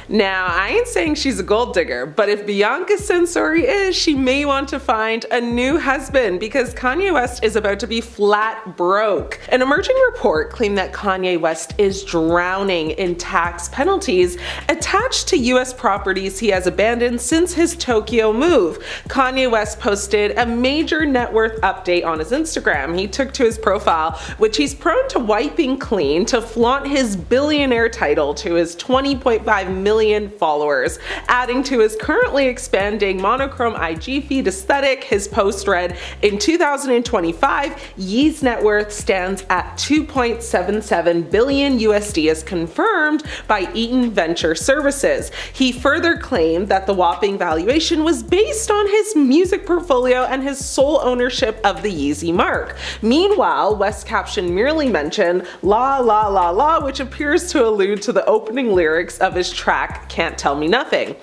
Now, I ain't saying she's a gold digger, but if Bianca Censori is, she may want to find a new husband because Kanye West is about to be flat broke. An emerging report claimed that Kanye West is drowning in tax penalties attached to US properties he has abandoned since his Tokyo move. Kanye West posted a major net worth update on his Instagram. He took to his profile, which he's prone to wiping clean to flaunt his billionaire title to his 20.5 million followers. Adding to his currently expanding monochrome IG feed aesthetic, his post read, "In 2025, Ye's net worth stands at 2.77 billion USD as confirmed by Eaton Venture Services." He further claimed that the whopping valuation was based on his music portfolio and his sole ownership of the Yeezy mark. Meanwhile, West's caption merely mentioned "la la la la," which appears to allude to the opening lyrics of his track Can't Tell Me Nothing.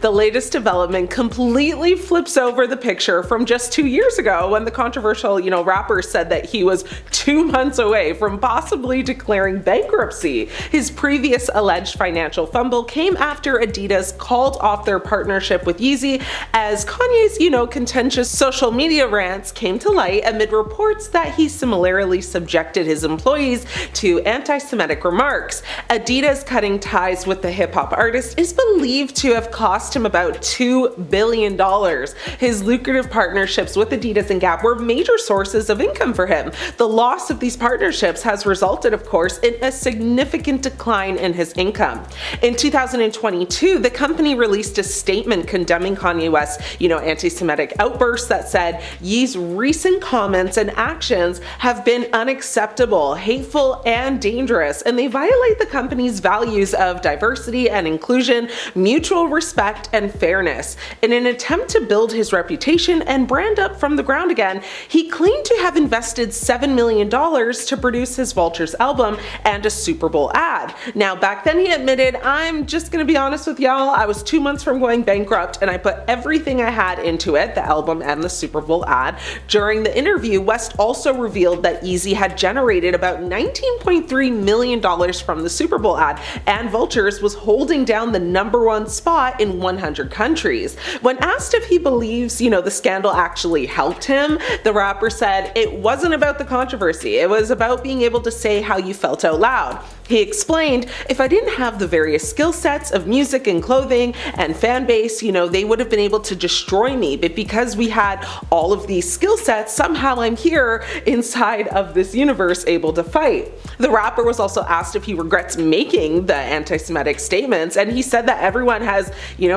The latest development completely flips over the picture from just 2 years ago when the controversial, rapper said that he was 2 months away from possibly declaring bankruptcy. His previous alleged financial fumble came after Adidas called off their partnership with Yeezy as Kanye's, contentious social media rants came to light amid reports that he similarly subjected his employees to anti-Semitic remarks. Adidas cutting ties with the hip-hop artist is believed to have cost him about $2 billion. His lucrative partnerships with Adidas and Gap were major sources of income for him. The loss of these partnerships has resulted, of course, in a significant decline in his income. In 2022, the company released a statement condemning Kanye West's, anti-Semitic outbursts that said, "Ye's recent comments and actions have been unacceptable, hateful, and dangerous, and they violate the company's values of diversity and inclusion, mutual respect, and fairness." In an attempt to build his reputation and brand up from the ground again, he claimed to have invested $7 million to produce his Vultures album and a Super Bowl ad. Now, back then he admitted, "I'm just gonna be honest with y'all, I was 2 months from going bankrupt and I put everything I had into it," the album and the Super Bowl ad. During the interview, West also revealed that Yeezy had generated about $19.3 million from the Super Bowl ad, and Vultures was holding down the #1 spot in 100 countries. When asked if he believes, the scandal actually helped him, the rapper said, "It wasn't about the controversy, it was about being able to say how you felt out loud." He explained, "If I didn't have the various skill sets of music and clothing and fan base, they would have been able to destroy me, but because we had all of these skill sets, somehow I'm here inside of this universe able to fight." The rapper was also asked if he regrets making the anti-Semitic statements, and he said that everyone has,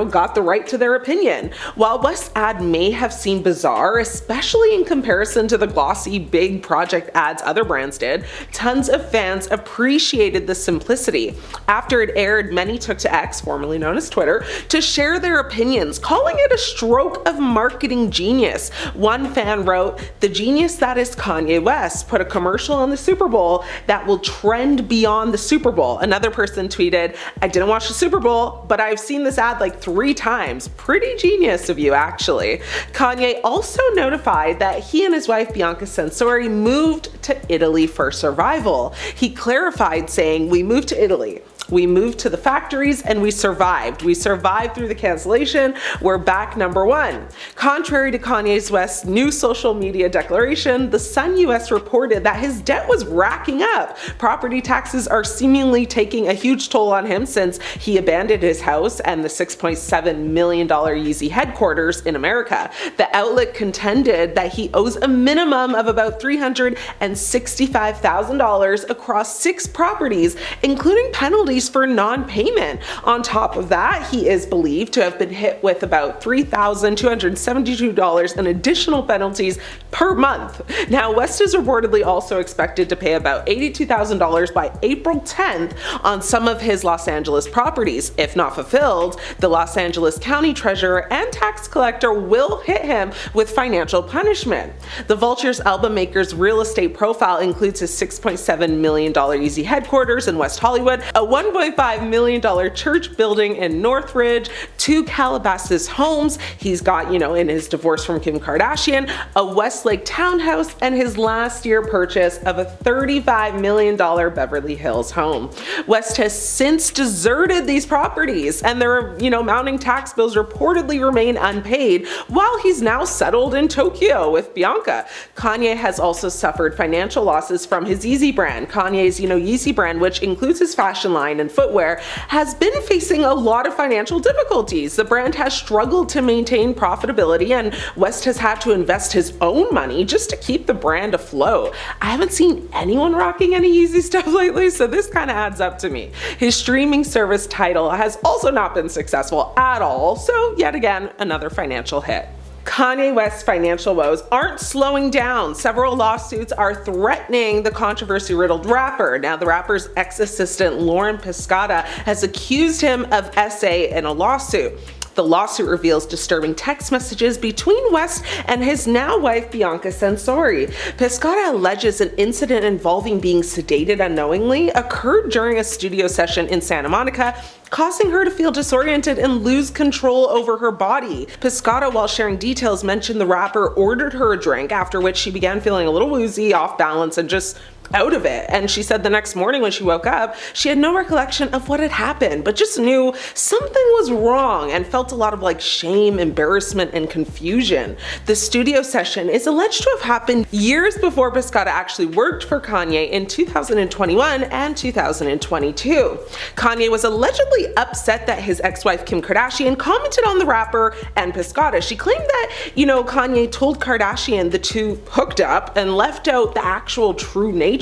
got the right to their opinion. While West's ad may have seemed bizarre, especially in comparison to the glossy big project ads other brands did, tons of fans appreciated the simplicity. After it aired, many took to X, formerly known as Twitter, to share their opinions, calling it a stroke of marketing genius. One fan wrote, "The genius that is Kanye West put a commercial on the Super Bowl that will trend beyond the Super Bowl." Another person tweeted, "I didn't watch the Super Bowl, but I've seen this ad like 3 times. Pretty genius of you, actually." Kanye also notified that he and his wife Bianca Censori moved to Italy for survival. He clarified, saying, "We moved to Italy. We moved to the factories and we survived. We survived through the cancellation. We're back #1. Contrary to Kanye West's new social media declaration, the Sun US reported that his debt was racking up. Property taxes are seemingly taking a huge toll on him since he abandoned his house and the $6.7 million Yeezy headquarters in America. The outlet contended that he owes a minimum of about $365,000 across 6 properties, including penalties for non-payment. On top of that, he is believed to have been hit with about $3,272 in additional penalties per month. Now, West is reportedly also expected to pay about $82,000 by April 10th on some of his Los Angeles properties. If not fulfilled, the Los Angeles County Treasurer and tax collector will hit him with financial punishment. The Vultures album maker's real estate profile includes his $6.7 million Yeezy headquarters in West Hollywood, a 1 $1.5 million church building in Northridge, 2 Calabasas homes. He's got, in his divorce from Kim Kardashian, a Westlake townhouse, and his last year purchase of a $35 million Beverly Hills home. West has since deserted these properties, and their, mounting tax bills reportedly remain unpaid, while he's now settled in Tokyo with Bianca. Kanye has also suffered financial losses from his Yeezy brand. Kanye's, Yeezy brand, which includes his fashion line and footwear, has been facing a lot of financial difficulties. The brand has struggled to maintain profitability, and West has had to invest his own money just to keep the brand afloat. I haven't seen anyone rocking any Yeezy stuff lately, so this kind of adds up to me. His streaming service Tidal has also not been successful at all, so yet again, another financial hit. Kanye West's financial woes aren't slowing down. Several lawsuits are threatening the controversy-riddled rapper. Now, the rapper's ex-assistant Lauren Piscata has accused him of SA in a lawsuit. The lawsuit reveals disturbing text messages between West and his now wife Bianca Censori. Piscata alleges an incident involving being sedated unknowingly occurred during a studio session in Santa Monica, causing her to feel disoriented and lose control over her body. Piscata, while sharing details, mentioned the rapper ordered her a drink, after which she began feeling a little woozy, off balance, and just out of it. And she said the next morning when she woke up, she had no recollection of what had happened, but just knew something was wrong and felt a lot of shame, embarrassment, and confusion. The studio session is alleged to have happened years before Piscata actually worked for Kanye in 2021 and 2022. Kanye was allegedly upset that his ex-wife Kim Kardashian commented on the rapper and Piscata. She claimed that, Kanye told Kardashian the two hooked up and left out the actual true nature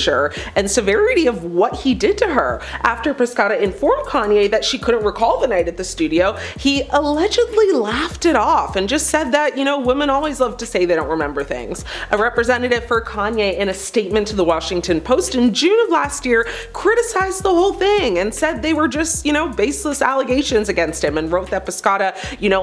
and severity of what he did to her. After Piscata informed Kanye that she couldn't recall the night at the studio, he allegedly laughed it off and just said that, women always love to say they don't remember things. A representative for Kanye, in a statement to the Washington Post in June of last year, criticized the whole thing and said they were just, baseless allegations against him, and wrote that Piscata,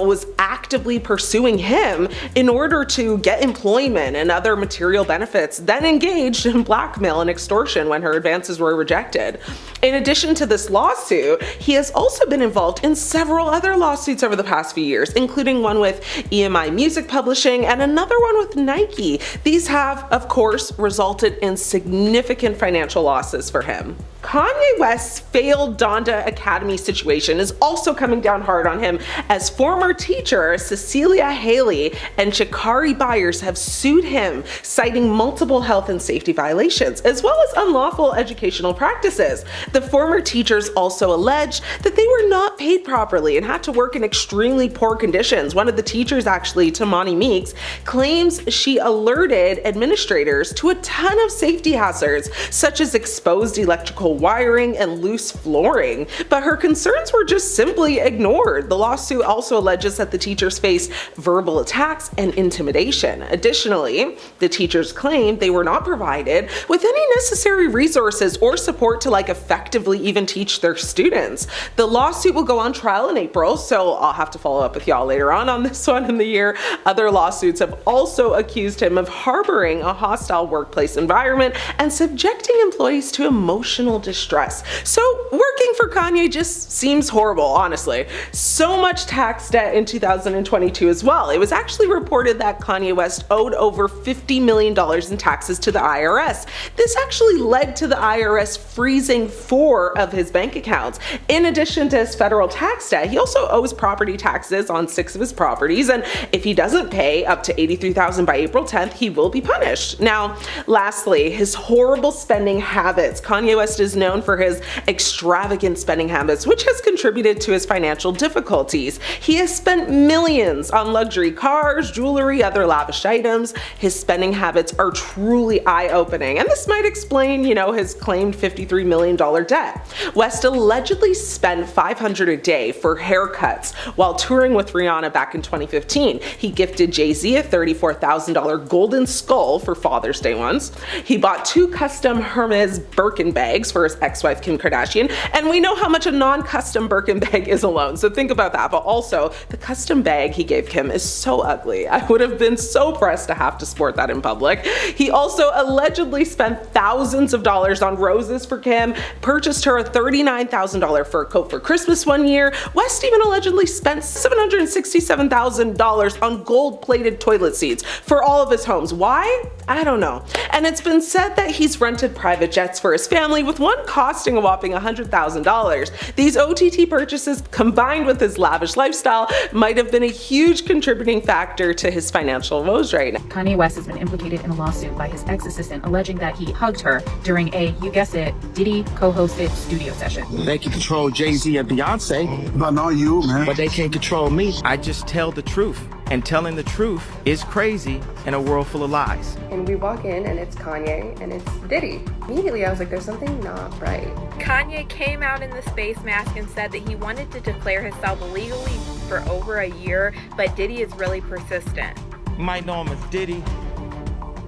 was actively pursuing him in order to get employment and other material benefits, then engaged in blackmail and extortion when her advances were rejected. In addition to this lawsuit, he has also been involved in several other lawsuits over the past few years, including one with EMI Music Publishing and another one with Nike. These have, of course, resulted in significant financial losses for him. Kanye West's failed Donda Academy situation is also coming down hard on him, as former teacher Cecilia Haley and Shikari Byers have sued him, citing multiple health and safety violations, as well as unlawful educational practices. The former teachers also alleged that they were not paid properly and had to work in extremely poor conditions. One of the teachers, actually, Tamani Meeks, claims she alerted administrators to a ton of safety hazards, such as exposed electrical wiring and loose flooring, but her concerns were just simply ignored. The lawsuit also alleges that the teachers face verbal attacks and intimidation. Additionally, the teachers claim they were not provided with any necessary resources or support to effectively even teach their students. The lawsuit will go on trial in April, so I'll have to follow up with y'all later on this one in the year. Other lawsuits have also accused him of harboring a hostile workplace environment and subjecting employees to emotional distress. So working for Kanye just seems horrible, honestly. So much tax debt in 2022 as well. It was actually reported that Kanye West owed over $50 million in taxes to the IRS. This actually led to the IRS freezing 4 of his bank accounts. In addition to his federal tax debt, he also owes property taxes on 6 of his properties, and if he doesn't pay up to $83,000 by April 10th, he will be punished. Now, lastly, his horrible spending habits. Kanye West is known for his extravagant spending habits, which has contributed to his financial difficulties. He has spent millions on luxury cars, jewelry, other lavish items. His spending habits are truly eye-opening, and this might explain, his claimed $53 million debt. West allegedly spent $500 a day for haircuts while touring with Rihanna back in 2015. He gifted Jay-Z a $34,000 golden skull for Father's Day once. He bought 2 custom Hermes Birkin bags for his ex-wife Kim Kardashian, and we know how much a non-custom Birkin bag is alone, so think about that. But also, the custom bag he gave Kim is so ugly. I would have been so pressed to have to sport that in public. He also allegedly spent thousands of dollars on roses for Kim, purchased her a $39,000 fur coat for Christmas one year. West even allegedly spent $767,000 on gold-plated toilet seats for all of his homes. Why? I don't know. And it's been said that he's rented private jets for his family, with one costing a whopping $100,000. These OTT purchases, combined with his lavish lifestyle, might have been a huge contributing factor to his financial woes right now. Kanye West has been implicated in a lawsuit by his ex-assistant alleging that he hugged her during a, you guessed it, Diddy co-hosted studio session. They can control Jay-Z and Beyonce, but not you, man. But they can't control me. I just tell the truth. And telling the truth is crazy in a world full of lies. And we walk in and it's Kanye and it's Diddy. Immediately I was like, there's something not right. Kanye came out in the space mask and said that he wanted to declare himself legally for over a year, but Diddy is really persistent. You might know him as Diddy,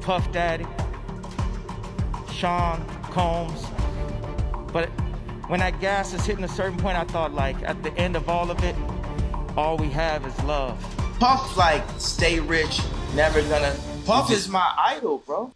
Puff Daddy, Sean Combs. But when that gas is hitting a certain point, I thought, like, at the end of all of it, all we have is love. Puff, like, stay rich, never gonna. Puff is my idol, bro.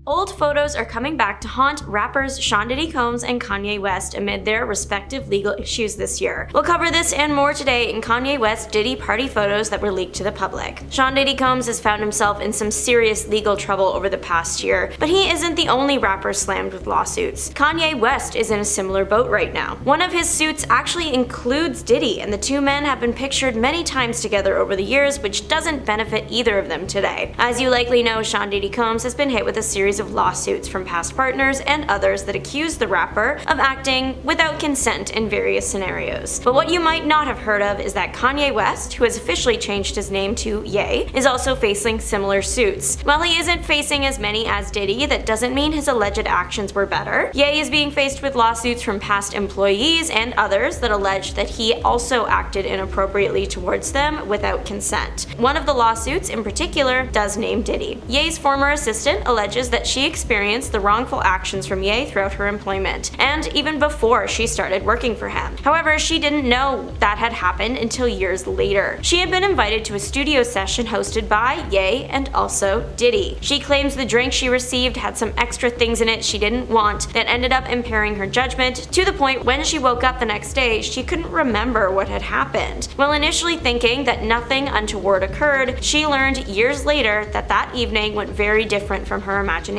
Old photos are coming back to haunt rappers Sean Diddy Combs and Kanye West amid their respective legal issues this year. We'll cover this and more today in Kanye West Diddy party photos that were leaked to the public. Sean Diddy Combs has found himself in some serious legal trouble over the past year, but he isn't the only rapper slammed with lawsuits. Kanye West is in a similar boat right now. One of his suits actually includes Diddy, and the two men have been pictured many times together over the years, which doesn't benefit either of them today. As you likely know, Sean Diddy Combs has been hit with a series of lawsuits from past partners and others that accuse the rapper of acting without consent in various scenarios. But what you might not have heard of is that Kanye West, who has officially changed his name to Ye, is also facing similar suits. While he isn't facing as many as Diddy, that doesn't mean his alleged actions were better. Ye is being faced with lawsuits from past employees and others that allege that he also acted inappropriately towards them without consent. One of the lawsuits in particular does name Diddy. Ye's former assistant alleges that she experienced the wrongful actions from Ye throughout her employment, and even before she started working for him. However, she didn't know that had happened until years later. She had been invited to a studio session hosted by Ye and also Diddy. She claims the drink she received had some extra things in it she didn't want that ended up impairing her judgment to the point when she woke up the next day she couldn't remember what had happened. While initially thinking that nothing untoward occurred, she learned years later that that evening went very different from her imagination.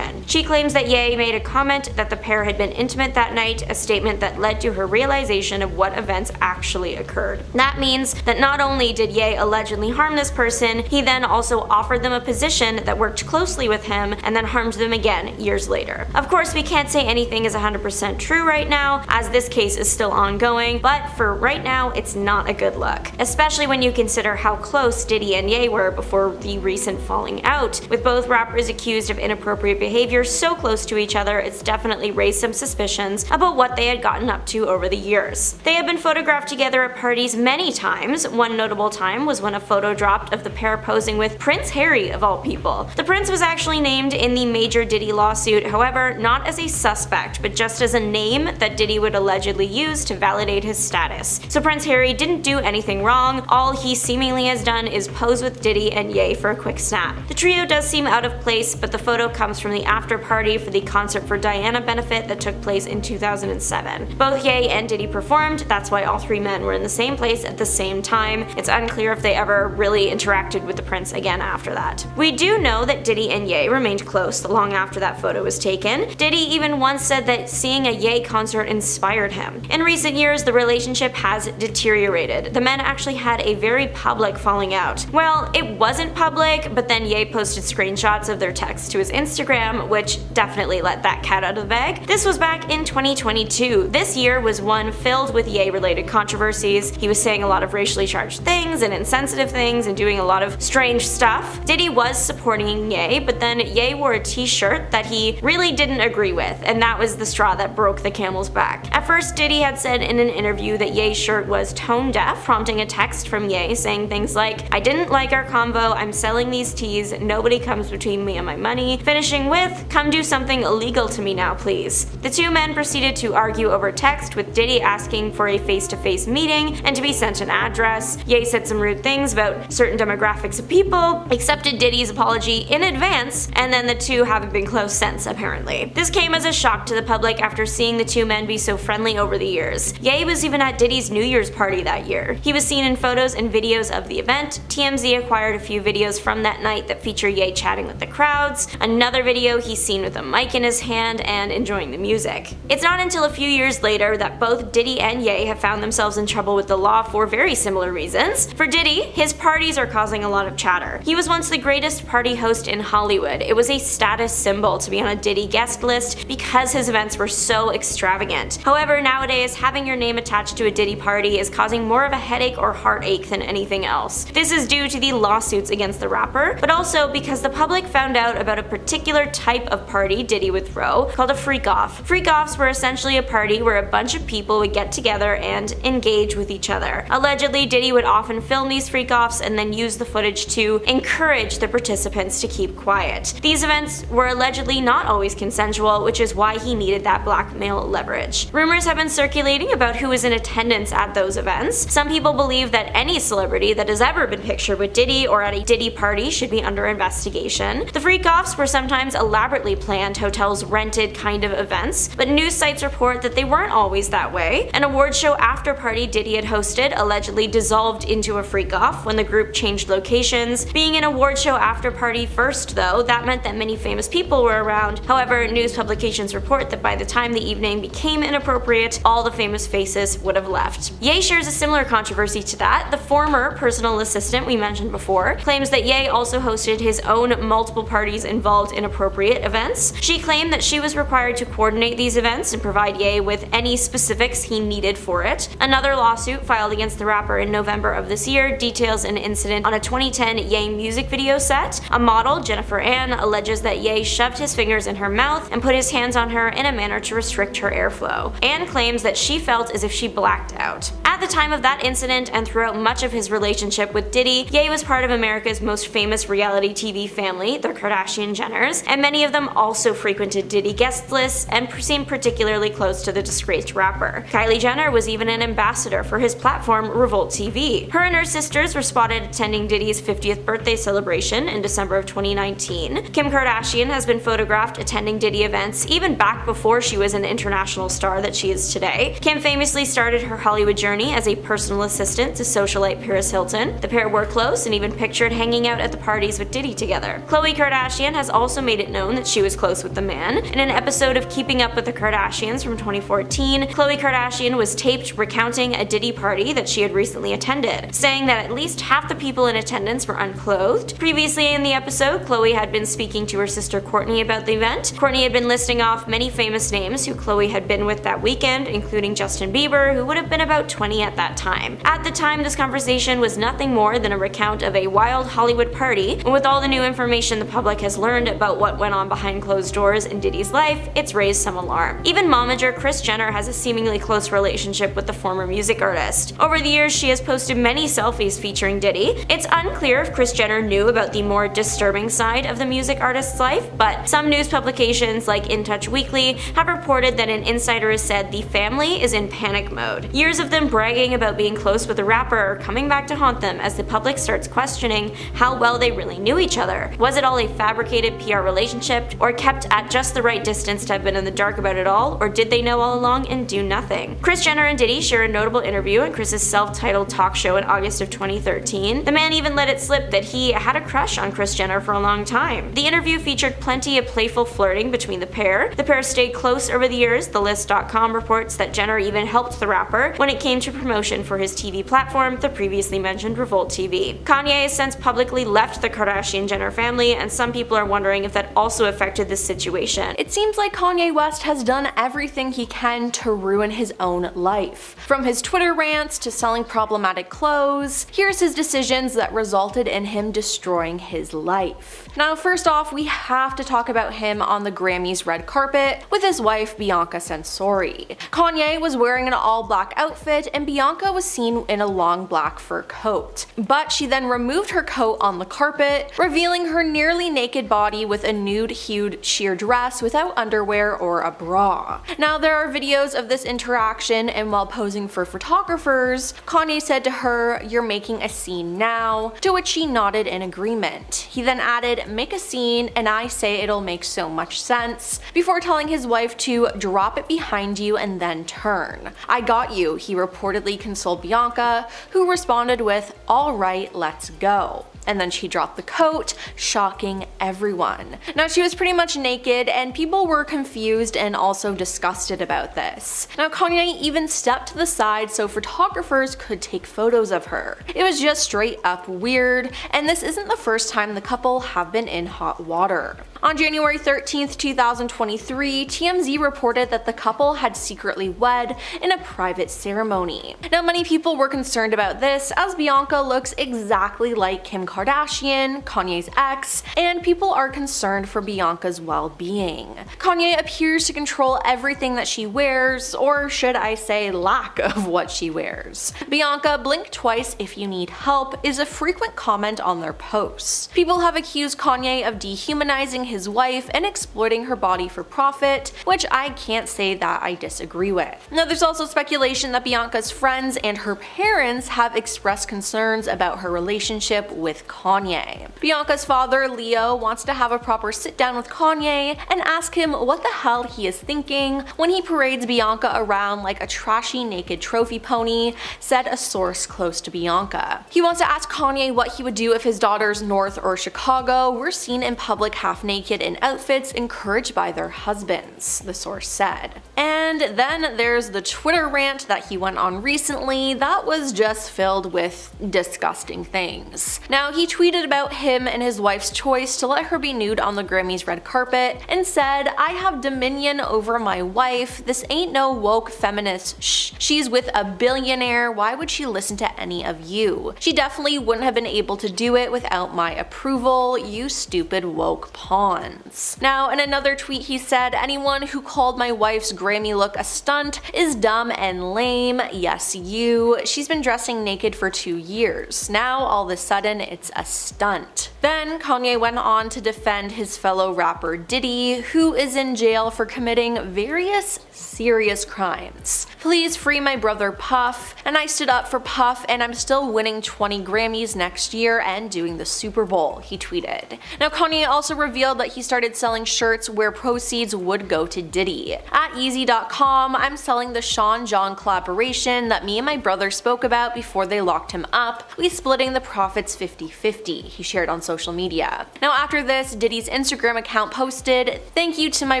She claims that Ye made a comment that the pair had been intimate that night, a statement that led to her realization of what events actually occurred. That means that not only did Ye allegedly harm this person, he then also offered them a position that worked closely with him and then harmed them again years later. Of course, we can't say anything is 100% true right now, as this case is still ongoing, but for right now, it's not a good look, especially when you consider how close Diddy and Ye were before the recent falling out. With both rappers accused of inappropriate behavior so close to each other, it's definitely raised some suspicions about what they had gotten up to over the years. They have been photographed together at parties many times. One notable time was when a photo dropped of the pair posing with Prince Harry of all people. The prince was actually named in the major Diddy lawsuit, however, not as a suspect, but just as a name that Diddy would allegedly use to validate his status. So Prince Harry didn't do anything wrong. All he seemingly has done is pose with Diddy and Ye for a quick snap. The trio does seem out of place, but the photo comes from the after party for the Concert for Diana benefit that took place in 2007. Both Ye and Diddy performed, that's why all three men were in the same place at the same time. It's unclear if they ever really interacted with the prince again after that. We do know that Diddy and Ye remained close long after that photo was taken. Diddy even once said that seeing a Ye concert inspired him. In recent years, the relationship has deteriorated. The men actually had a very public falling out. Well, it wasn't public, but then Ye posted screenshots of their text to his Instagram, which definitely let that cat out of the bag. This was back in 2022. This year was one filled with Ye-related controversies. He was saying a lot of racially charged things and insensitive things and doing a lot of strange stuff. Diddy was supporting Ye, but then Ye wore a t-shirt that he really didn't agree with, and that was the straw that broke the camel's back. At first, Diddy had said in an interview that Ye's shirt was tone deaf, prompting a text from Ye saying things like, "I didn't like our convo, I'm selling these tees, nobody comes between me and my money," finishing finishing with, "Come do something illegal to me now, please." The two men proceeded to argue over text, with Diddy asking for a face-to-face meeting and to be sent an address. Ye said some rude things about certain demographics of people, accepted Diddy's apology in advance, and then the two haven't been close since, apparently. This came as a shock to the public after seeing the two men be so friendly over the years. Ye was even at Diddy's New Year's party that year. He was seen in photos and videos of the event. TMZ acquired a few videos from that night that feature Ye chatting with the crowds. Another video he's seen with a mic in his hand and enjoying the music. It's not until a few years later that both Diddy and Ye have found themselves in trouble with the law for very similar reasons. For Diddy, his parties are causing a lot of chatter. He was once the greatest party host in Hollywood. It was a status symbol to be on a Diddy guest list because his events were so extravagant. However, nowadays, having your name attached to a Diddy party is causing more of a headache or heartache than anything else. This is due to the lawsuits against the rapper, but also because the public found out about a particular type of party Diddy would throw called a freak-off. Freak-offs were essentially a party where a bunch of people would get together and engage with each other. Allegedly, Diddy would often film these freak-offs and then use the footage to encourage the participants to keep quiet. These events were allegedly not always consensual, which is why he needed that blackmail leverage. Rumors have been circulating about who was in attendance at those events. Some people believe that any celebrity that has ever been pictured with Diddy or at a Diddy party should be under investigation. The freak-offs were sometimes elaborately planned, hotels rented kind of events, but news sites report that they weren't always that way. An award show after party Diddy had hosted allegedly dissolved into a freak-off when the group changed locations. Being an award show after party first, though, that meant that many famous people were around. However, news publications report that by the time the evening became inappropriate, all the famous faces would have left. Ye shares a similar controversy to that. The former personal assistant we mentioned before claims that Ye also hosted his own multiple parties involved inappropriate events. She claimed that she was required to coordinate these events and provide Ye with any specifics he needed for it. Another lawsuit filed against the rapper in November of this year details an incident on a 2010 Ye music video set. A model, Jennifer Ann, alleges that Ye shoved his fingers in her mouth and put his hands on her in a manner to restrict her airflow. Ann claims that she felt as if she blacked out. At the time of that incident and throughout much of his relationship with Diddy, Ye was part of America's most famous reality TV family, the Kardashian-Jenners, and many of them also frequented Diddy guest lists and seemed particularly close to the disgraced rapper. Kylie Jenner was even an ambassador for his platform Revolt TV. Her and her sisters were spotted attending Diddy's 50th birthday celebration in December of 2019. Kim Kardashian has been photographed attending Diddy events even back before she was an international star that she is today. Kim famously started her Hollywood journey as a personal assistant to socialite Paris Hilton. The pair were close and even pictured hanging out at the parties with Diddy together. Khloe Kardashian has also made it known that she was close with the man. In an episode of Keeping Up with the Kardashians from 2014, Khloe Kardashian was taped recounting a Diddy party that she had recently attended, saying that at least half the people in attendance were unclothed. Previously in the episode, Khloe had been speaking to her sister Kourtney about the event. Kourtney had been listing off many famous names who Khloe had been with that weekend, including Justin Bieber, who would have been about 20 at that time. At the time, this conversation was nothing more than a recount of a wild Hollywood party, and with all the new information the public has learned about what went on behind closed doors in Diddy's life, it's raised some alarm. Even momager Kris Jenner has a seemingly close relationship with the former music artist. Over the years, she has posted many selfies featuring Diddy. It's unclear if Kris Jenner knew about the more disturbing side of the music artist's life, but some news publications like In Touch Weekly have reported that an insider has said the family is in panic mode. Years of them bragging about being close with the rapper are coming back to haunt them as the public starts questioning how well they really knew each other. Was it all a fabricated PR relationship, or kept at just the right distance to have been in the dark about it all, or did they know all along and do nothing? Kris Jenner and Diddy share a notable interview on Kris's self-titled talk show in August of 2013. The man even let it slip that he had a crush on Kris Jenner for a long time. The interview featured plenty of playful flirting between the pair. The pair stayed close over the years. TheList.com reports that Jenner even helped the rapper when it came to promotion for his TV platform, the previously mentioned Revolt TV. Kanye has since publicly left the Kardashian-Jenner family, and some people are wondering if that also affected this situation. It seems like Kanye West has done everything he can to ruin his own life. From his Twitter rants to selling problematic clothes, here's his decisions that resulted in him destroying his life. Now, first off, we have to talk about him on the Grammys red carpet with his wife Bianca Censori. Kanye was wearing an all-black outfit and Bianca was seen in a long black fur coat. But she then removed her coat on the carpet, revealing her nearly naked body with with a nude-hued sheer dress without underwear or a bra. Now, there are videos of this interaction, and while posing for photographers, Kanye said to her, "You're making a scene now," to which she nodded in agreement. He then added, "Make a scene and I say it'll make so much sense," before telling his wife to drop it behind you and then turn. "I got you," he reportedly consoled Bianca, who responded with, "All right, let's go." And then she dropped the coat, shocking everyone. Now, she was pretty much naked, and people were confused and also disgusted about this. Now, Kanye even stepped to the side so photographers could take photos of her. It was just straight up weird, and this isn't the first time the couple have been in hot water. On January 13th, 2023, TMZ reported that the couple had secretly wed in a private ceremony. Now, many people were concerned about this, as Bianca looks exactly like Kim Kardashian, Kanye's ex, and people are concerned for Bianca's well-being. Kanye appears to control everything that she wears, or should I say lack of what she wears. Bianca, blink twice if you need help, is a frequent comment on their posts. People have accused Kanye of dehumanizing his wife and exploiting her body for profit, which I can't say that I disagree with. Now, there's also speculation that Bianca's friends and her parents have expressed concerns about her relationship with Kanye. Bianca's father, Leo, wants to have a proper sit down with Kanye and ask him what the hell he is thinking when he parades Bianca around like a trashy naked trophy pony, said a source close to Bianca. He wants to ask Kanye what he would do if his daughters North or Chicago were seen in public half naked in outfits encouraged by their husbands, the source said. And then there's the Twitter rant that he went on recently that was just filled with disgusting things. Now, he tweeted about him and his wife's choice to let her be nude on the Grammys red carpet and said, "I have dominion over my wife. This ain't no woke feminist shh. She's with a billionaire. Why would she listen to any of you? She definitely wouldn't have been able to do it without my approval, you stupid woke pawns." Now, in another tweet he said, "Anyone who called my wife's Grammy look a stunt is dumb and lame. Yes, you. She's been dressing naked for 2 years. Now, all of a sudden, it's a stunt." Then Kanye went on to defend his fellow rapper Diddy, who is in jail for committing various serious crimes. "Please free my brother Puff, and I stood up for Puff, and I'm still winning 20 Grammys next year and doing the Super Bowl," he tweeted. Now, Kanye also revealed that he started selling shirts where proceeds would go to Diddy. At Yeezy.com, "I'm selling the Sean John collaboration that me and my brother spoke about before they locked him up. We splitting the profits 50-50, he shared on social media. Now, after this, Diddy's Instagram account posted, "Thank you to my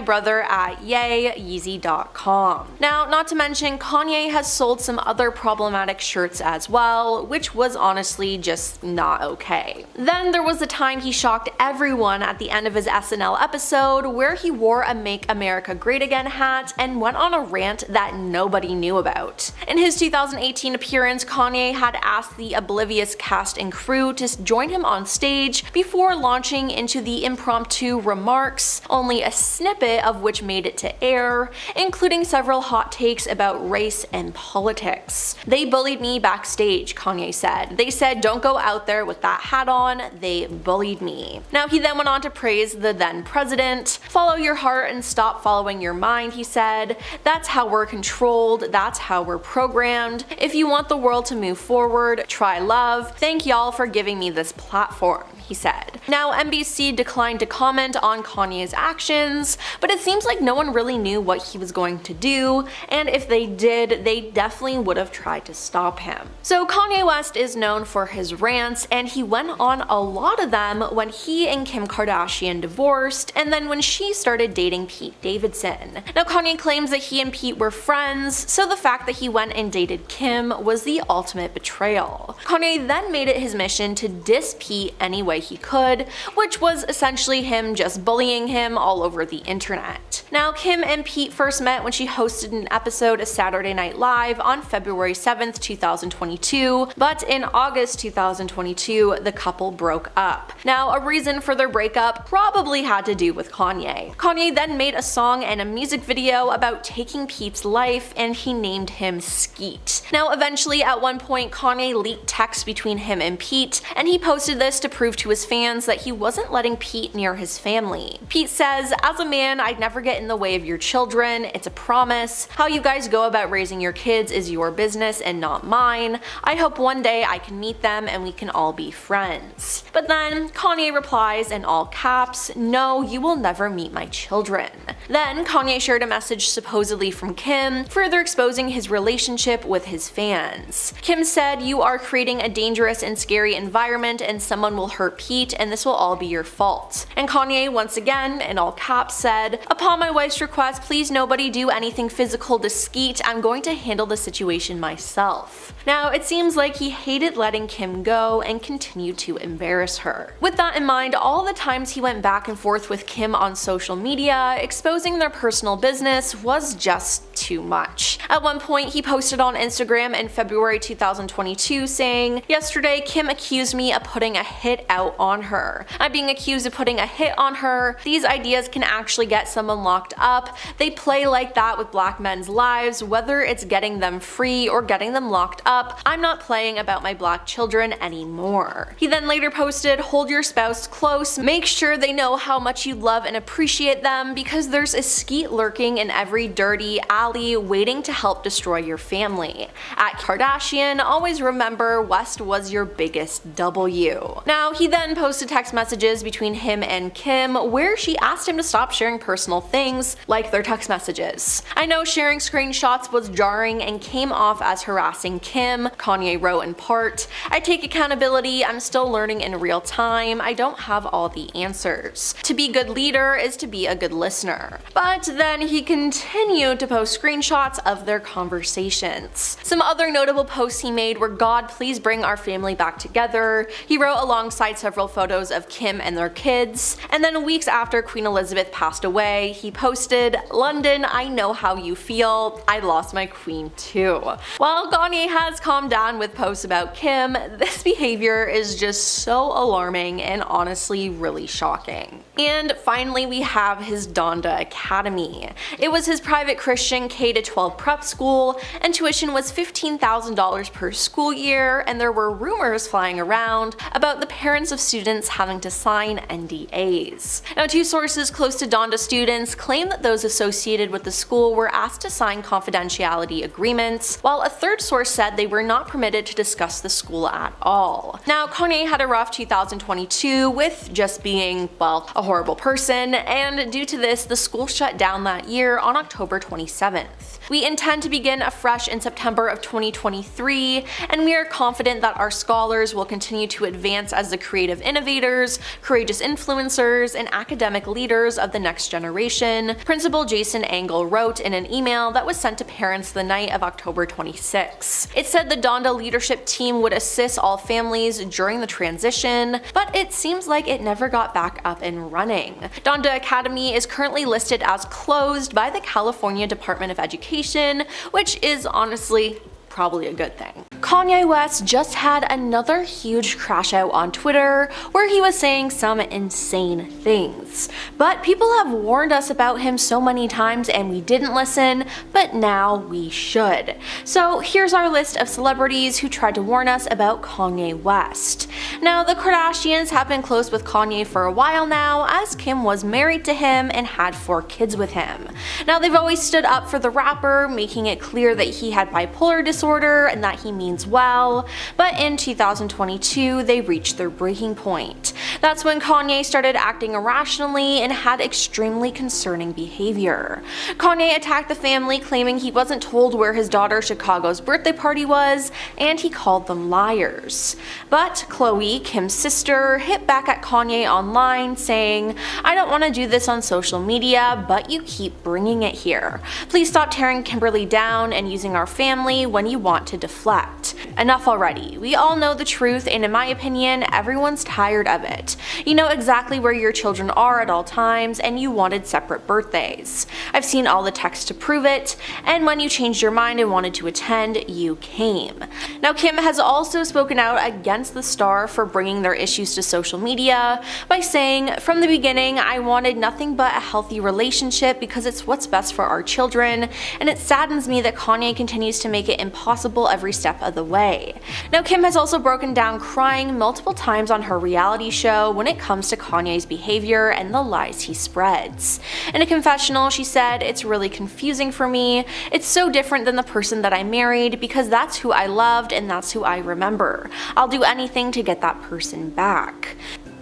brother at Yeezy.com. Now, not to mention, Kanye has sold some other problematic shirts as well, which was honestly just not okay. Then there was the time he shocked everyone at the end of his SNL episode where he wore a Make America Great Again hat and went on a rant that nobody knew about. In his 2018 appearance, Kanye had asked the oblivious cast and crew to join him on stage before launching into the impromptu remarks, only a snippet of which made it to air, including several hot takes about race and politics. "They bullied me backstage," Kanye said. "They said don't go out there with that hat on. They bullied me." Now, he then went on to praise the then president. "Follow your heart and stop following your mind," he said. "That's how we're controlled. That's how we're programmed. If you want the world to move forward, try love. Thank y'all for giving me this platform," he said. Now, NBC declined to comment on Kanye's actions, but it seems like no one really knew what he was going to do, and if they did, they definitely would have tried to stop him. So Kanye West is known for his rants, and he went on a lot of them when he and Kim Kardashian divorced, and then when she started dating Pete Davidson. Now, Kanye claims that he and Pete were friends, so the fact that he went and dated Kim was the ultimate betrayal. Kanye then made it his mission to diss Pete any way he could, which was essentially him just bullying him all over the internet. Now, Kim and Pete first met when she hosted an episode of Saturday Night Live on February 7th, 2022, but in August 2022, the couple broke up. Now, a reason for their breakup probably had to do with Kanye. Kanye then made a song and a music video about taking Pete's life, and he named him Skeet. Now, eventually, at one point, Kanye leaked texts between him and Pete, and he posted this to prove to to his fans that he wasn't letting Pete near his family. Pete says, "As a man, I'd never get in the way of your children. It's a promise. How you guys go about raising your kids is your business and not mine. I hope one day I can meet them and we can all be friends." But then Kanye replies in all caps, "No, you will never meet my children." Then Kanye shared a message supposedly from Kim, further exposing his relationship with his fans. Kim said, "You are creating a dangerous and scary environment and someone will hurt Pete and this will all be your fault." And Kanye once again, in all caps, said, "Upon my wife's request, please nobody do anything physical to Skeet. I'm going to handle the situation myself." Now, it seems like he hated letting Kim go and continued to embarrass her. With that in mind, all the times he went back and forth with Kim on social media, exposing their personal business was just too much. At one point, he posted on Instagram in February 2022 saying, "Yesterday, Kim accused me of putting a hit out on her. I'm being accused of putting a hit on her. These ideas can actually get someone locked up. They play like that with black men's lives, whether it's getting them free or getting them locked up. I'm not playing about my black children anymore." He then later posted, "Hold your spouse close. Make sure they know how much you love and appreciate them because there's a Skeet lurking in every dirty alley waiting to help destroy your family. At Kardashian, always remember West was your biggest W." Now, he then posted text messages between him and Kim where she asked him to stop sharing personal things like their text messages. "I know sharing screenshots was jarring and came off as harassing Kim," Kanye wrote in part. "I take accountability. I'm still learning in real time. I don't have all the answers. To be a good leader is to be a good listener." But then he continued to post screenshots of their conversations. Some other notable posts he made were, "God, please bring our family back together." He wrote alongside several photos of Kim and their kids. And then weeks after Queen Elizabeth passed away, he posted, "London, I know how you feel. I lost my queen too." While Kanye has calmed down with posts about Kim, this behavior is just so alarming and honestly really shocking. And finally, we have his Donda Academy. It was his private Christian K-12 prep school, and tuition was $15,000 per school year, and there were rumors flying around about the parents of students having to sign NDAs. Now, two sources close to Donda students claim that those associated with the school were asked to sign confidentiality agreements, while a third source said they were not permitted to discuss the school at all. Now, Kanye had a rough 2022 with just being, well, a horrible person, and due to this, the school shut down that year on October 27th. "We intend to begin afresh in September of 2023, and we are confident that our scholars will continue to advance as the creative innovators, courageous influencers, and academic leaders of the next generation," Principal Jason Angle wrote in an email that was sent to parents the night of October 26. It said the Donda leadership team would assist all families during the transition, but it seems like it never got back up and running. Donda Academy is currently listed as closed by the California Department of Education, which is honestly probably a good thing. Kanye West just had another huge crash out on Twitter where he was saying some insane things. But people have warned us about him so many times and we didn't listen, but now we should. So here's our list of celebrities who tried to warn us about Kanye West. Now, the Kardashians have been close with Kanye for a while now, as Kim was married to him and had 4 kids with him. Now, they've always stood up for the rapper, making it clear that he had bipolar disorder and that he means well, but in 2022 they reached their breaking point. That's when Kanye started acting irrationally and had extremely concerning behavior. Kanye attacked the family, claiming he wasn't told where his daughter Chicago's birthday party was, and he called them liars. But Khloe, Kim's sister, hit back at Kanye online saying, "I don't want to do this on social media, but you keep bringing it here. Please stop tearing Kimberly down and using our family when you want to deflect. Enough already. We all know the truth, and in my opinion, everyone's tired of it. You know exactly where your children are at all times, and you wanted separate birthdays. I've seen all the texts to prove it, and when you changed your mind and wanted to attend, you came." Now, Kim has also spoken out against the star for bringing their issues to social media by saying, "From the beginning, I wanted nothing but a healthy relationship because it's what's best for our children, and it saddens me that Kanye continues to make it impossible possible every step of the way. Now, Kim has also broken down crying multiple times on her reality show when it comes to Kanye's behavior and the lies he spreads. In a confessional, she said, "It's really confusing for me. It's so different than the person that I married because that's who I loved and that's who I remember. I'll do anything to get that person back."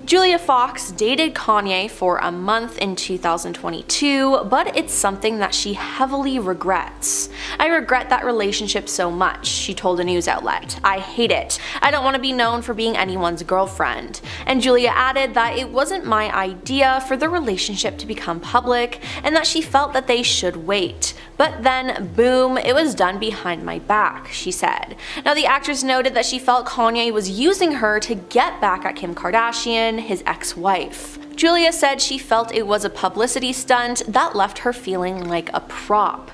Julia Fox dated Kanye for a month in 2022, but it's something that she heavily regrets. "I regret that relationship so much," she told a news outlet. "I hate it. I don't want to be known for being anyone's girlfriend." And Julia added that it wasn't my idea for the relationship to become public and that she felt that they should wait. "But then, boom, it was done behind my back," she said. Now, the actress noted that she felt Kanye was using her to get back at Kim Kardashian, his ex-wife. Julia said she felt it was a publicity stunt that left her feeling like a prop.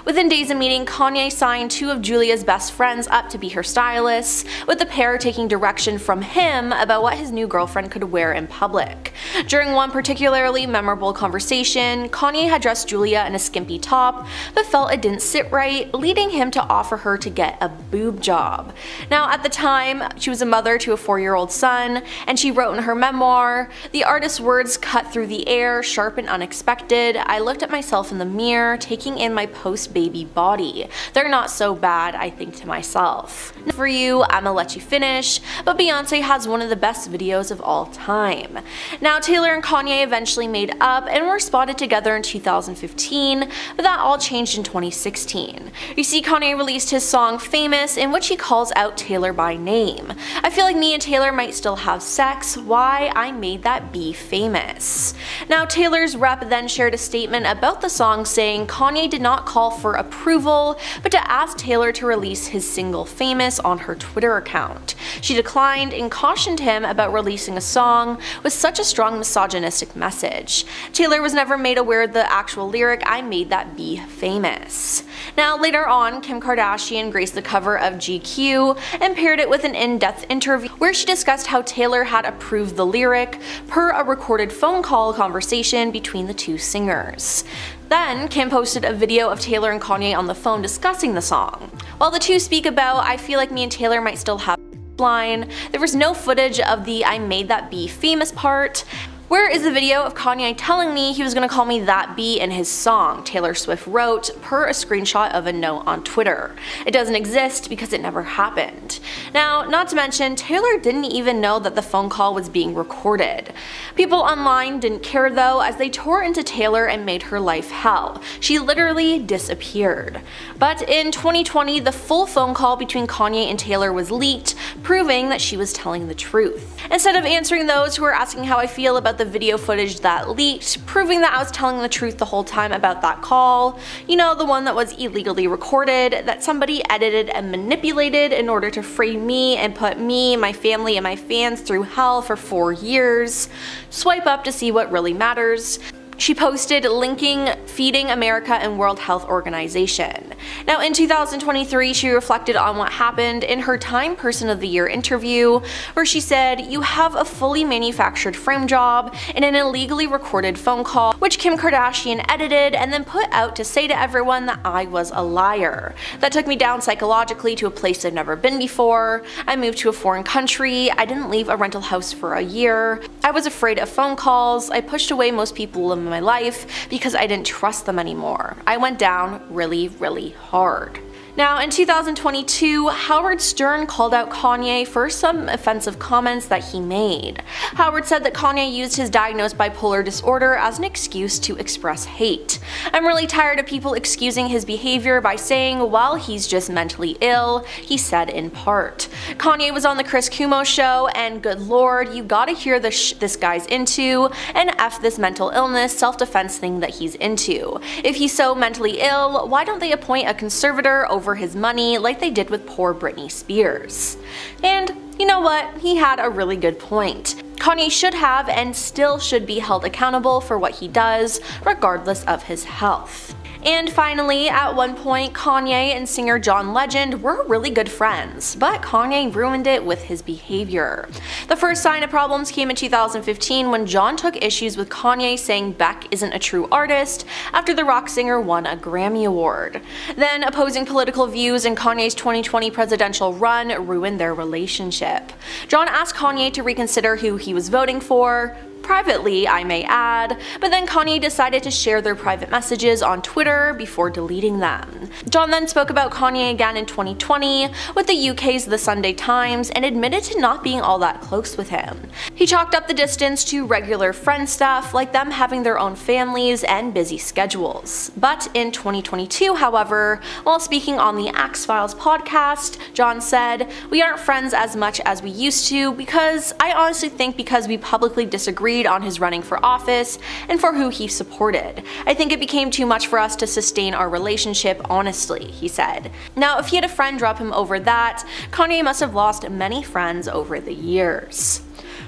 Within days of meeting, Kanye signed two of Julia's best friends up to be her stylists, with the pair taking direction from him about what his new girlfriend could wear in public. During one particularly memorable conversation, Kanye had dressed Julia in a skimpy top, but felt it didn't sit right, leading him to offer her to get a boob job. Now, at the time, she was a mother to a 4-year-old son, and she wrote in her memoir, "The artist's words cut through the air, sharp and unexpected. I looked at myself in the mirror, taking in my post-baby body. They're not so bad, I think to myself." For you, I'ma let you finish, but Beyonce has one of the best videos of all time. Now, Taylor and Kanye eventually made up and were spotted together in 2015, but that all changed in 2016. You see, Kanye released his song Famous, in which he calls out Taylor by name. "I feel like me and Taylor might still have sex. Why? I made that be famous." Now, Taylor's rep then shared a statement about the song saying Kanye did not call for approval, but to ask Taylor to release his single Famous on her Twitter account. She declined and cautioned him about releasing a song with such a strong misogynistic message. Taylor was never made aware of the actual lyric, "I made that be famous." Now, later on, Kim Kardashian graced the cover of GQ and paired it with an in-depth interview where she discussed how Taylor had approved the lyric per a recorded phone call conversation between the two singers. Then, Kim posted a video of Taylor and Kanye on the phone discussing the song. While the two speak about, "I feel like me and Taylor might still have" line, there was no footage of the "I made that be famous" part. "Where is the video of Kanye telling me he was gonna call me that B in his song?" Taylor Swift wrote, per a screenshot of a note on Twitter. "It doesn't exist because it never happened." Now, not to mention, Taylor didn't even know that the phone call was being recorded. People online didn't care though, as they tore into Taylor and made her life hell. She literally disappeared. But in 2020, the full phone call between Kanye and Taylor was leaked, proving that she was telling the truth. Instead of answering those who are asking how I feel about the video footage that leaked, proving that I was telling the truth the whole time about that call, you know, the one that was illegally recorded, that somebody edited and manipulated in order to frame me and put me, my family, and my fans through hell for 4 years. Swipe up to see what really matters. She posted linking Feeding America and World Health Organization. Now, in 2023, she reflected on what happened in her Time Person of the Year interview, where she said, "You have a fully manufactured frame job in an illegally recorded phone call, which Kim Kardashian edited and then put out to say to everyone that I was a liar. That took me down psychologically to a place I've never been before. I moved to a foreign country. I didn't leave a rental house for a year. I was afraid of phone calls. I pushed away most people in my life because I didn't trust them anymore. I went down really, really hard." Now, in 2022, Howard Stern called out Kanye for some offensive comments that he made. Howard said that Kanye used his diagnosed bipolar disorder as an excuse to express hate. "I'm really tired of people excusing his behavior by saying, well, he's just mentally ill," he said in part. Kanye was on the Chris Cuomo show, and good lord, you gotta hear the this guy's into, and F this mental illness self-defense thing that he's into. If he's so mentally ill, why don't they appoint a conservator over his money like they did with poor Britney Spears? And you know what? He had a really good point. Kanye should have and still should be held accountable for what he does, regardless of his health. And finally, at one point, Kanye and singer John Legend were really good friends, but Kanye ruined it with his behavior. The first sign of problems came in 2015 when John took issues with Kanye saying Beck isn't a true artist after the rock singer won a Grammy Award. Then opposing political views in Kanye's 2020 presidential run ruined their relationship. John asked Kanye to reconsider who he was voting for, privately, I may add, but then Kanye decided to share their private messages on Twitter before deleting them. John then spoke about Kanye again in 2020 with the UK's The Sunday Times and admitted to not being all that close with him. He chalked up the distance to regular friend stuff, like them having their own families and busy schedules. But in 2022, however, while speaking on the X-Files podcast, John said, "We aren't friends as much as we used to because I honestly think because we publicly disagreed on his running for office and for who he supported. I think it became too much for us to sustain our relationship honestly," he said. Now, if he had a friend drop him over that, Kanye must have lost many friends over the years.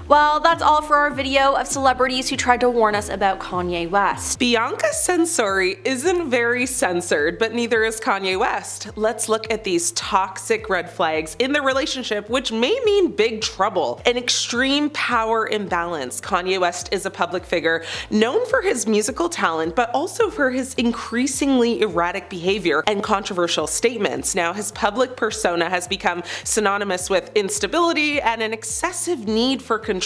Well, that's all for our video of celebrities who tried to warn us about Kanye West. Bianca Censori isn't very censored, but neither is Kanye West. Let's look at these toxic red flags in their relationship, which may mean big trouble. An extreme power imbalance. Kanye West is a public figure known for his musical talent, but also for his increasingly erratic behavior and controversial statements. Now, his public persona has become synonymous with instability and an excessive need for control.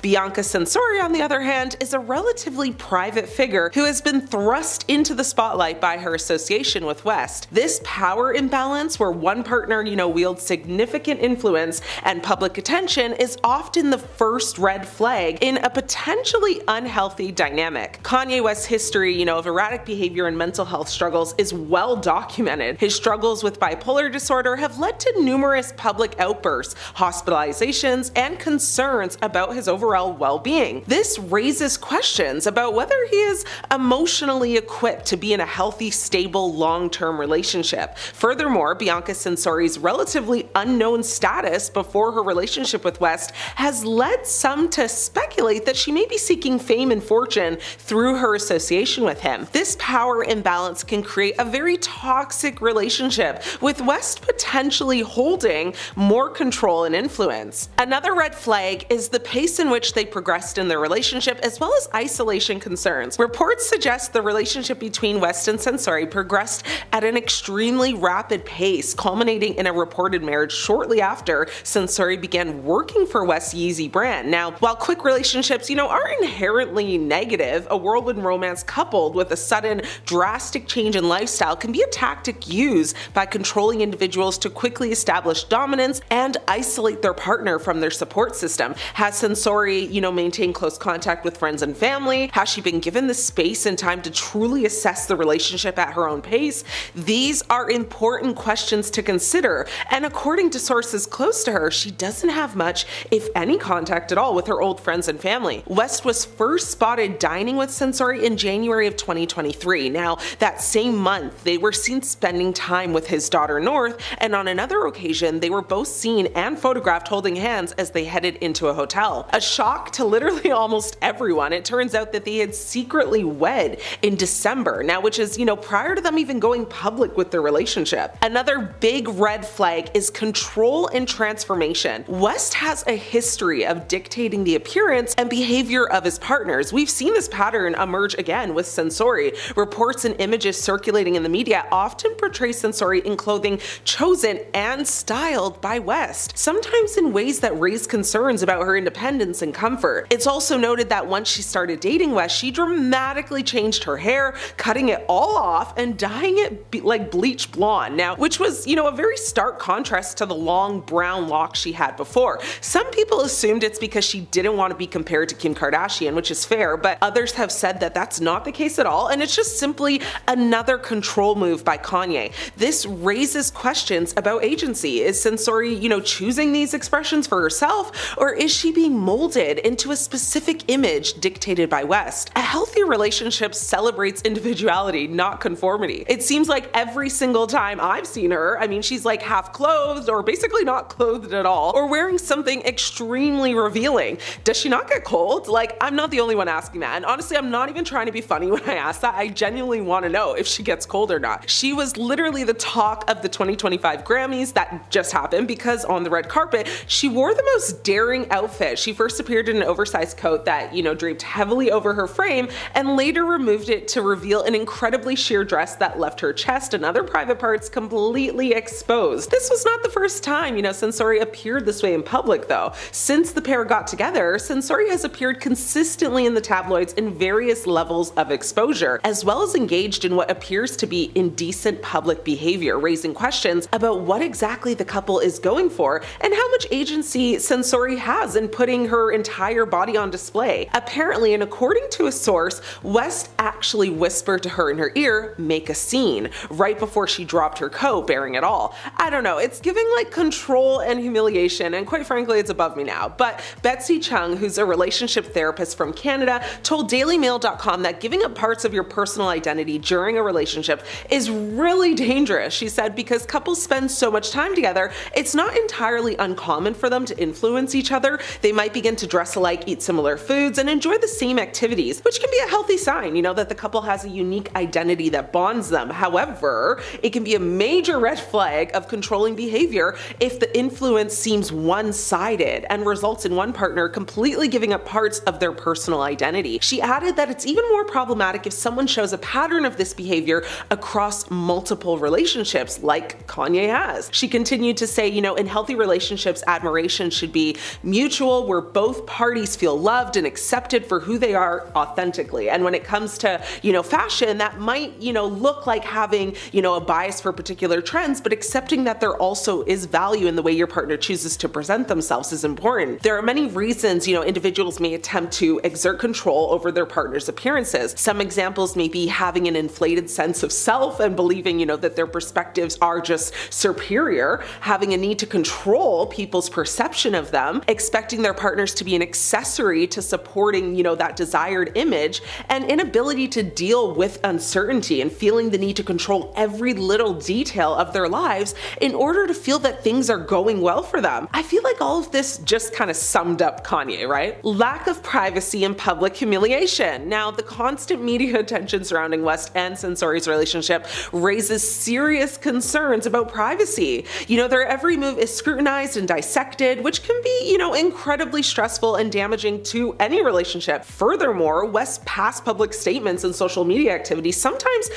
Bianca Censori, on the other hand, is a relatively private figure who has been thrust into the spotlight by her association with West. This power imbalance, where one partner, wields significant influence and public attention, is often the first red flag in a potentially unhealthy dynamic. Kanye West's history, of erratic behavior and mental health struggles is well documented. His struggles with bipolar disorder have led to numerous public outbursts, hospitalizations, and concerns about his overall well-being. This raises questions about whether he is emotionally equipped to be in a healthy, stable, long-term relationship. Furthermore, Bianca Censori's relatively unknown status before her relationship with West has led some to speculate that she may be seeking fame and fortune through her association with him. This power imbalance can create a very toxic relationship, with West potentially holding more control and influence. Another red flag is the pace in which they progressed in their relationship, as well as isolation concerns. Reports suggest the relationship between West and Censori progressed at an extremely rapid pace, culminating in a reported marriage shortly after Censori began working for West's Yeezy brand. Now, while quick relationships, are inherently negative, a whirlwind romance coupled with a sudden, drastic change in lifestyle can be a tactic used by controlling individuals to quickly establish dominance and isolate their partner from their support system. Has Censori, maintained close contact with friends and family? Has she been given the space and time to truly assess the relationship at her own pace? These are important questions to consider, and according to sources close to her, she doesn't have much, if any, contact at all with her old friends and family. West was first spotted dining with Censori in January of 2023. Now, that same month, they were seen spending time with his daughter North, and on another occasion, they were both seen and photographed holding hands as they headed into a hotel. A shock to literally almost everyone. It turns out that they had secretly wed in December, now which is, prior to them even going public with their relationship. Another big red flag is control and transformation. West has a history of dictating the appearance and behavior of his partners. We've seen this pattern emerge again with Censori. Reports and images circulating in the media often portray Censori in clothing chosen and styled by West, sometimes in ways that raise concerns about her independence and comfort. It's also noted that once she started dating West, she dramatically changed her hair, cutting it all off and dyeing it like bleach blonde, now which was, a very stark contrast to the long brown locks she had before. Some people assumed it's because she didn't want to be compared to Kim Kardashian, which is fair, but others have said that that's not the case at all, and it's just simply another control move by Kanye. This raises questions about agency. Is Censori, choosing these expressions for herself, or is she being molded into a specific image dictated by West. A healthy relationship celebrates individuality, not conformity. It seems like every single time I've seen her, I mean, she's like half clothed or basically not clothed at all, or wearing something extremely revealing. Does she not get cold? Like, I'm not the only one asking that. And honestly, I'm not even trying to be funny when I ask that. I genuinely want to know if she gets cold or not. She was literally the talk of the 2025 Grammys that just happened because on the red carpet, she wore the most daring outfit. She first appeared in an oversized coat that, draped heavily over her frame and later removed it to reveal an incredibly sheer dress that left her chest and other private parts completely exposed. This was not the first time, Censori appeared this way in public though. Since the pair got together, Censori has appeared consistently in the tabloids in various levels of exposure, as well as engaged in what appears to be indecent public behavior, raising questions about what exactly the couple is going for and how much agency Censori has in putting her entire body on display. Apparently, and according to a source, West actually whispered to her in her ear, "Make a scene," right before she dropped her coat, bearing it all. I don't know, it's giving like control and humiliation, and quite frankly, it's above me now. But Betsy Chung, who's a relationship therapist from Canada, told DailyMail.com that giving up parts of your personal identity during a relationship is really dangerous. She said because couples spend so much time together, it's not entirely uncommon for them to influence each other. They might begin to dress alike, eat similar foods, and enjoy the same activities, which can be a healthy sign, that the couple has a unique identity that bonds them. However, it can be a major red flag of controlling behavior if the influence seems one-sided and results in one partner completely giving up parts of their personal identity. She added that it's even more problematic if someone shows a pattern of this behavior across multiple relationships, like Kanye has. She continued to say, in healthy relationships, admiration should be mutual, where both parties feel loved and accepted for who they are authentically. And when it comes to, fashion, that might, look like having, a bias for particular trends, but accepting that there also is value in the way your partner chooses to present themselves is important. There are many reasons, individuals may attempt to exert control over their partner's appearances. Some examples may be having an inflated sense of self and believing, that their perspectives are just superior, having a need to control people's perception of them, expecting their partners to be an accessory to supporting, that desired image, and inability to deal with uncertainty and feeling the need to control every little detail of their lives in order to feel that things are going well for them. I feel like all of this just kind of summed up Kanye, right? Lack of privacy and public humiliation. Now, the constant media attention surrounding West and Censori's relationship raises serious concerns about privacy. Their every move is scrutinized and dissected, which can be, incredibly stressful and damaging to any relationship. Furthermore, West's past public statements and social media activities, sometimes,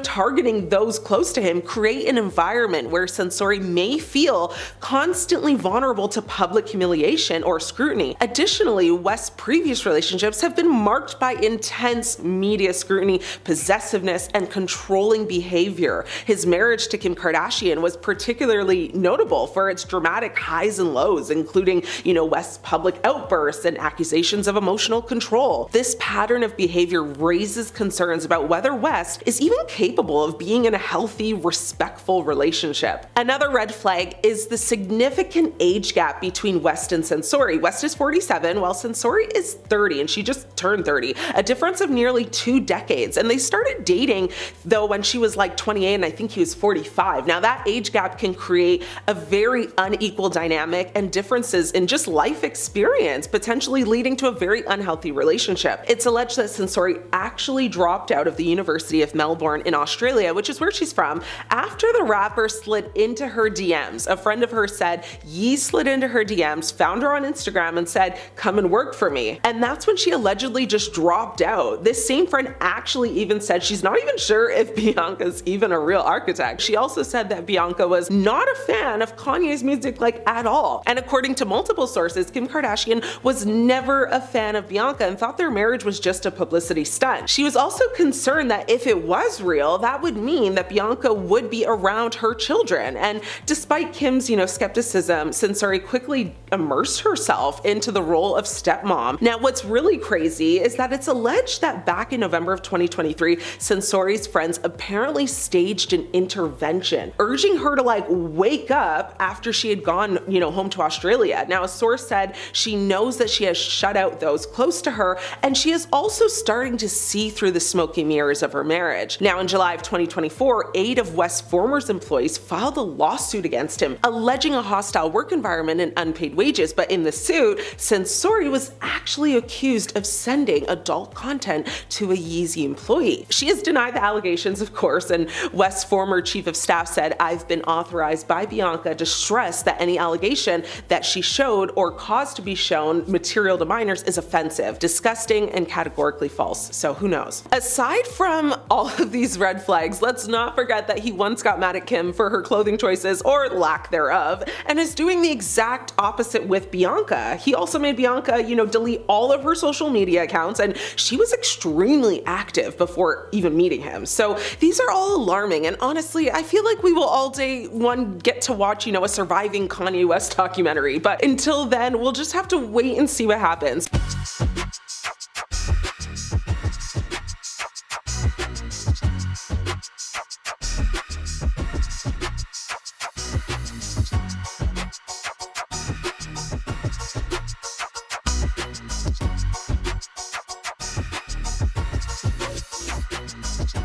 targeting those close to him, create an environment where Censori may feel constantly vulnerable to public humiliation or scrutiny. Additionally, West's previous relationships have been marked by intense media scrutiny, possessiveness, and controlling behavior. His marriage to Kim Kardashian was particularly notable for its dramatic highs and lows, including, West's public outbursts and accusations of emotional control. This pattern of behavior raises concerns about whether West is even capable of being in a healthy, respectful relationship. Another red flag is the significant age gap between West and Censori. West is 47, while Censori is 30, and she just turned 30, a difference of nearly 2 decades. And they started dating, though, when she was like 28, and I think he was 45. Now, that age gap can create a very unequal dynamic and differences in just life experience, potentially leading to a very unhealthy relationship. It's alleged that Censori actually dropped out of the University of Melbourne in Australia, which is where she's from, after the rapper slid into her DMs. A friend of hers said Ye slid into her DMs, found her on Instagram, and said, "Come and work for me." And that's when she allegedly just dropped out. This same friend actually even said she's not even sure if Bianca's even a real architect. She also said that Bianca was not a fan of Kanye's music at all. And according to multiple sources, Kim Kardashian was never a fan of Bianca and thought their marriage was just a publicity stunt. She was also concerned that if it was real, that would mean that Bianca would be around her children. And despite Kim's, skepticism, Censori quickly immersed herself into the role of stepmom. Now, what's really crazy is that it's alleged that back in November of 2023, Censori's friends apparently staged an intervention, urging her to wake up after she had gone, home to Australia. Now, a source said said she knows that she has shut out those close to her, and she is also starting to see through the smoky mirrors of her marriage. Now, in July of 2024, 8 of West's former employees filed a lawsuit against him, alleging a hostile work environment and unpaid wages, but in the suit, Censori was actually accused of sending adult content to a Yeezy employee. She has denied the allegations, of course, and West's former chief of staff said, "I've been authorized by Bianca to stress that any allegation that she showed or caused to be shown material to minors is offensive, disgusting, and categorically false." So who knows? Aside from all of these red flags, let's not forget that he once got mad at Kim for her clothing choices, or lack thereof, and is doing the exact opposite with Bianca. He also made Bianca, delete all of her social media accounts, and she was extremely active before even meeting him. So these are all alarming, and honestly, I feel like we will all day one get to watch, a surviving Kanye West documentary, but until then, we'll just have to wait and see what happens.